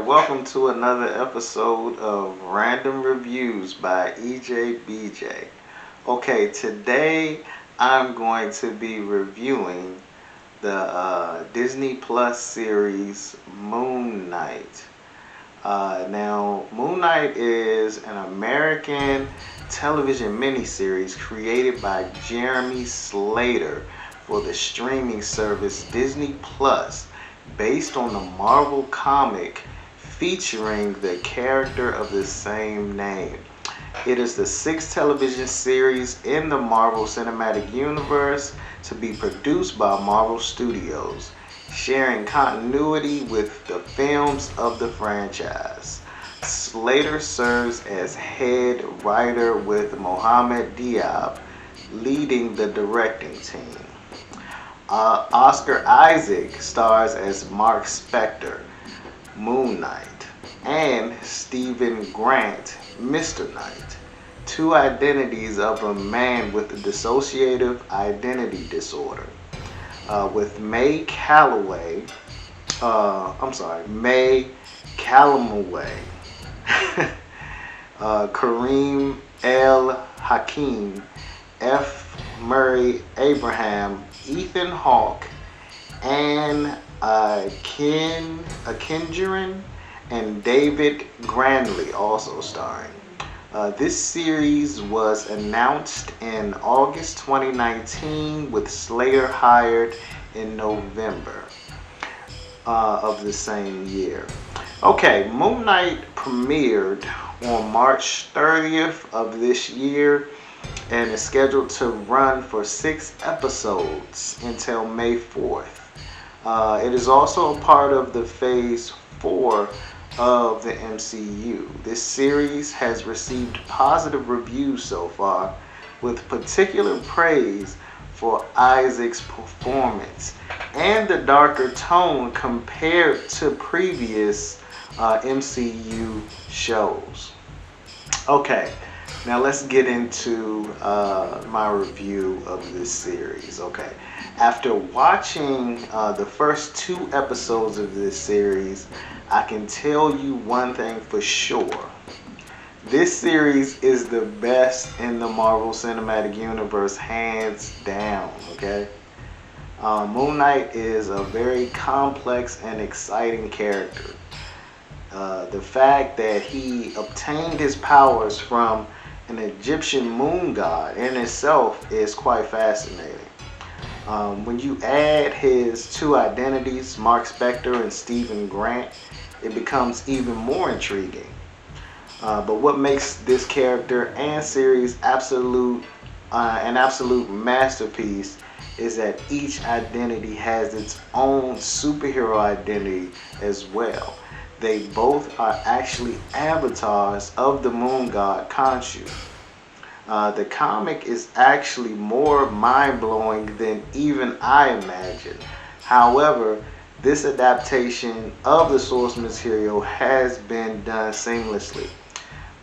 welcome to another episode of Random Reviews by EJBJ. Okay, today I'm going to be reviewing the Disney Plus series Moon Knight. Now, Moon Knight is an American television miniseries created by Jeremy Slater for the streaming service Disney Plus, based on the Marvel comic featuring the character of the same name. It is the sixth television series in the Marvel Cinematic Universe to be produced by Marvel Studios, sharing continuity with the films of the franchise. Slater serves as head writer with Mohamed Diab leading the directing team. Oscar Isaac stars as Marc Spector, Moon Knight, and Stephen Grant, Mr. Knight, two identities of a man with a dissociative identity disorder. With May Calamawy, Karim El-Hakim, F. Murray Abraham, Ethan Hawke, and Akinjirin, and David Ganly also starring. This series was announced in August 2019 with Slater hired in November of the same year. Okay, Moon Knight premiered on March 30th of this year and is scheduled to run for 6 episodes until May 4th. It is also a part of the Phase 4 of the MCU. This series has received positive reviews so far, with particular praise for Isaac's performance and the darker tone compared to previous MCU shows. Okay, now let's get into my review of this series. Okay, after watching the first 2 episodes of this series, I can tell you one thing for sure. This series is the best in the Marvel Cinematic Universe, hands down, okay? Moon Knight is a very complex and exciting character. The fact that he obtained his powers from an Egyptian moon god in itself is quite fascinating. When you add his 2 identities, Marc Spector and Stephen Grant, it becomes even more intriguing. But what makes this character and series an absolute masterpiece is that each identity has its own superhero identity as well. They both are actually avatars of the moon god Khonshu. The comic is actually more mind-blowing than even I imagined. However, this adaptation of the source material has been done seamlessly.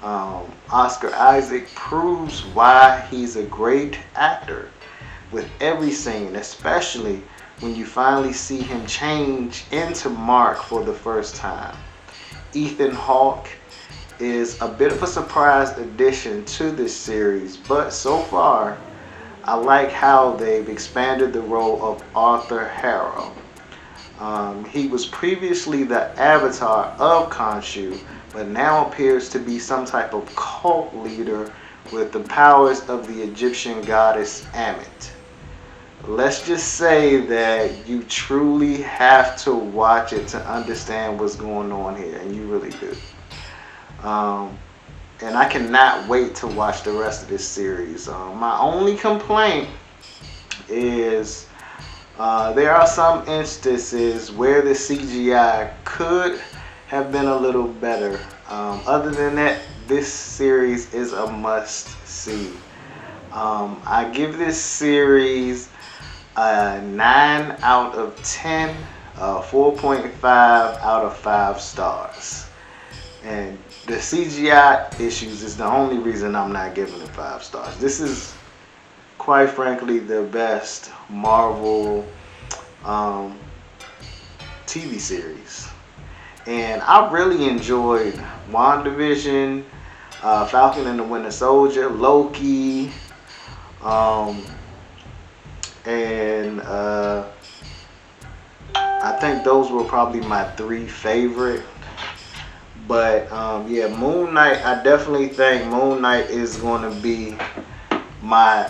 Oscar Isaac proves why he's a great actor with every scene, especially when you finally see him change into Mark for the first time. Ethan Hawke is a bit of a surprise addition to this series, but so far I like how they've expanded the role of Arthur Harrow. He was previously the avatar of Khonshu, but now appears to be some type of cult leader with the powers of the Egyptian goddess Ammit. Let's just say that you truly have to watch it to understand what's going on here, and you really do. And I cannot wait to watch the rest of this series. My only complaint is there are some instances where the CGI could have been a little better. Other than that, this series is a must-see. I give this series a 9 out of 10, 4.5 out of 5 stars. And the CGI issues is the only reason I'm not giving it 5 stars. This is, quite frankly, the best Marvel TV series. And I really enjoyed WandaVision, Falcon and the Winter Soldier, Loki, um, and I think those were probably my three favorite. But yeah, Moon Knight. I definitely think Moon Knight is going to be my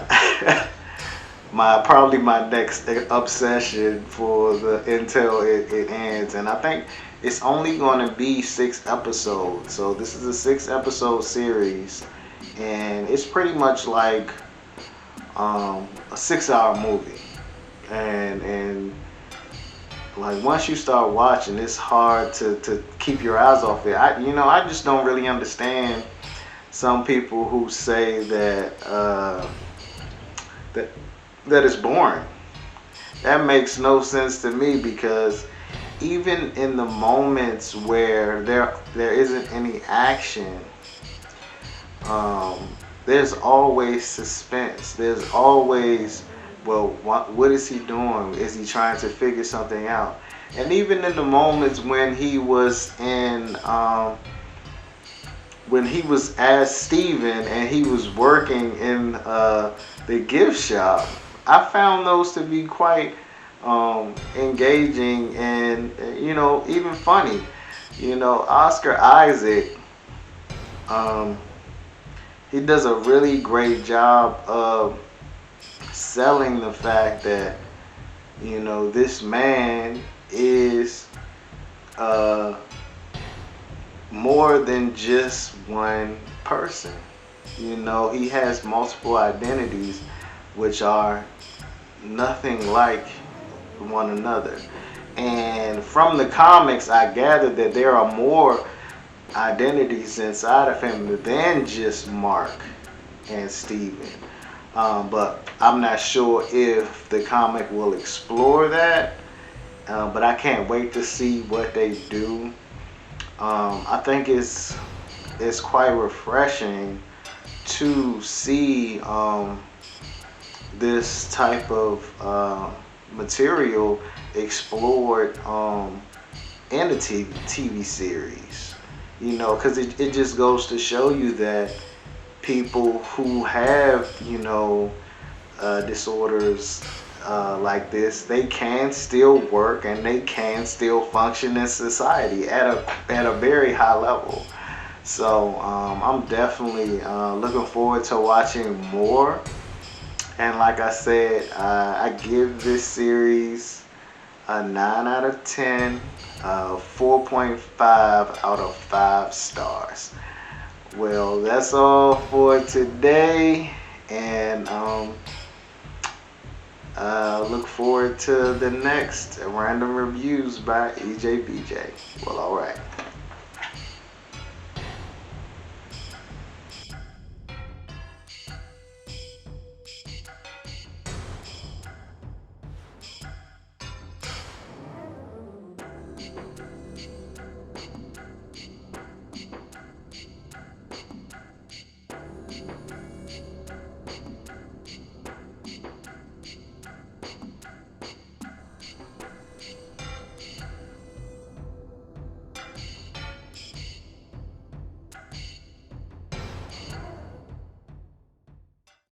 probably my next obsession for the until it ends. And I think it's only going to be 6 episodes. So this is a 6 episode series, and it's pretty much like a 6 hour movie. And like once you start watching, it's hard to keep your eyes off it. I just don't really understand some people who say that that it's boring. That makes no sense to me, because even in the moments where there isn't any action, um, there's always suspense. There's always, well, what is he doing? Is he trying to figure something out? And even in the moments when he was as Steven and he was working in the gift shop, I found those to be quite engaging and even funny. Oscar Isaac, um, he does a really great job of selling the fact that this man is uh, more than just one person. He has multiple identities, which are nothing like one another. And from the comics, I gathered that there are more identities inside of him than just Mark and Steven. But I'm not sure if the comic will explore that. But I can't wait to see what they do. I think it's quite refreshing to see this type of material explored in a TV series. Because it just goes to show you that people who have disorders like this, they can still work and they can still function in society at a very high level. So I'm definitely looking forward to watching more. And like I said, I give this series a 9 out of 10, 4.5 out of 5 stars. Well, that's all for today, and look forward to the next Random Reviews by EJBJ. Well, alright.